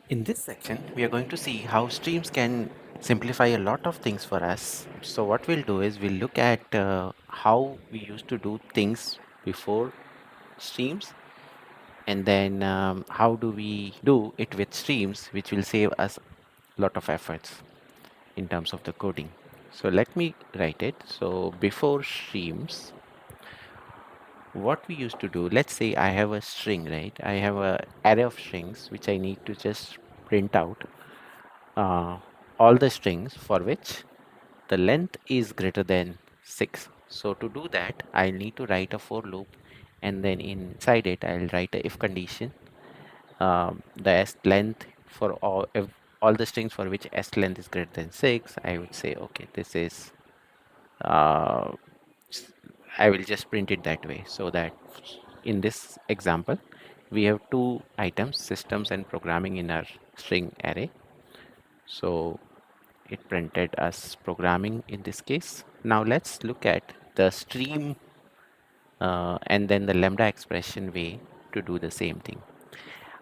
In this section, we are going to see how streams can simplify a lot of things for us. So what we'll do is we'll look at how we used to do things before streams, and then how do we do it with streams, which will save us a lot of efforts in terms of the coding. So let me write it. So before streams, what we used to do, let's say I have a string, right? I have a array of strings which I need to just print out uh, all the strings for which the length is greater than 6. So to do that, I need to write a for loop, and then inside it I'll write a if condition. The s length for all the strings for which s length is greater than 6, I would say okay, this is uh, I will just print it that way, so that in this example we have two items, systems and programming, in our string array. So it printed as programming in this case. Now let's look at the stream and then the lambda expression way to do the same thing.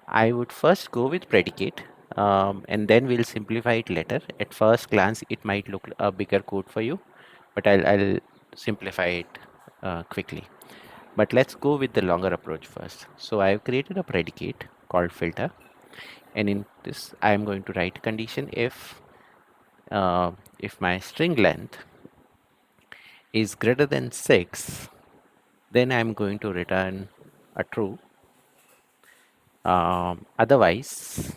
I would first go with predicate, and then we'll simplify it later. At first glance, it might look a bigger code for you, but I'll simplify it quickly. But let's go with the longer approach first. So I've created a predicate called filter, and in this I am going to write condition if my string length is greater than 6, then I'm going to return a true. Otherwise,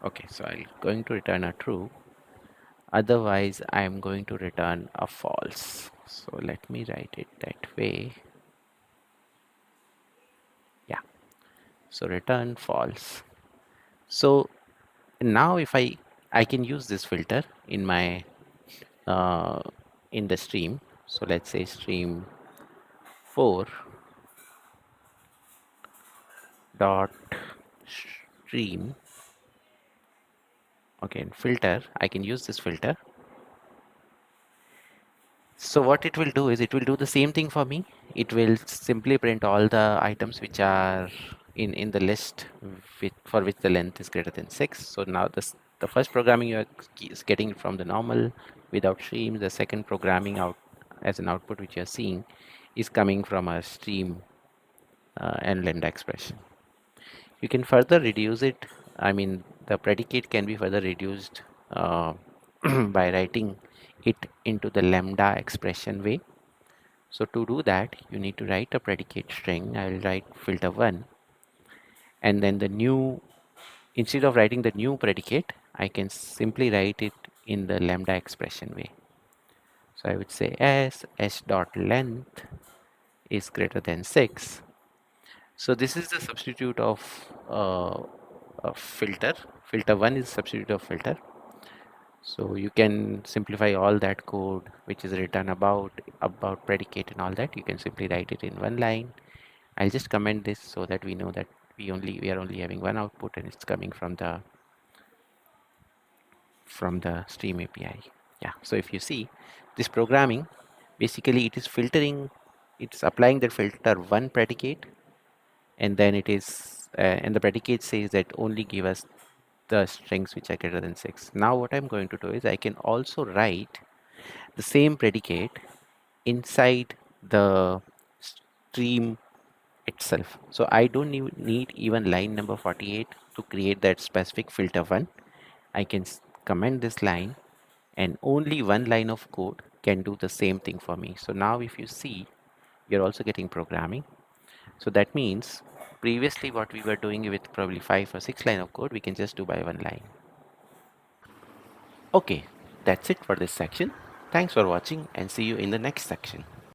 okay, so I'm going to return a true. Otherwise, I'm going to return a false. So let me write it that way. Yeah, so return false. So now if I can use this filter in my uh, in the stream. So let's say stream 4 dot stream. Okay, and filter, I can use this filter. So what it will do is it will do the same thing for me. It will simply print all the items which are in the list for which the length is greater than 6. So now the first programming you are is getting from the normal without stream. The second programming out as an output which you are seeing is coming from a stream and lambda expression. You can further reduce it. I mean, the predicate can be further reduced by writing it into the lambda expression way. So to do that, you need to write a predicate string. I will write filter 1, and then the new, instead of writing the new predicate, I can simply write it in the lambda expression way. So I would say s dot length is greater than 6. So this is the substitute of a filter. Filter 1 is substitute of filter. So you can simplify all that code which is written about predicate and all that. You can simply write it in one line. I'll just comment this so that we know that we are only having one output, and it's coming from the stream API. Yeah. So if you see this programming, basically it is filtering, it's applying the filter 1 predicate, and then it is and the predicate says that only give us the strings which are greater than 6. Now what I'm going to do is I can also write the same predicate inside the stream itself. So I don't need even line number 48 to create that specific filter 1. I can comment this line, and only one line of code can do the same thing for me. So now if you see, you're also getting programming. So that means previously what we were doing with probably 5 or 6 line of code, we can just do by one line. Okay, that's it for this section. Thanks for watching, and see you in the next section.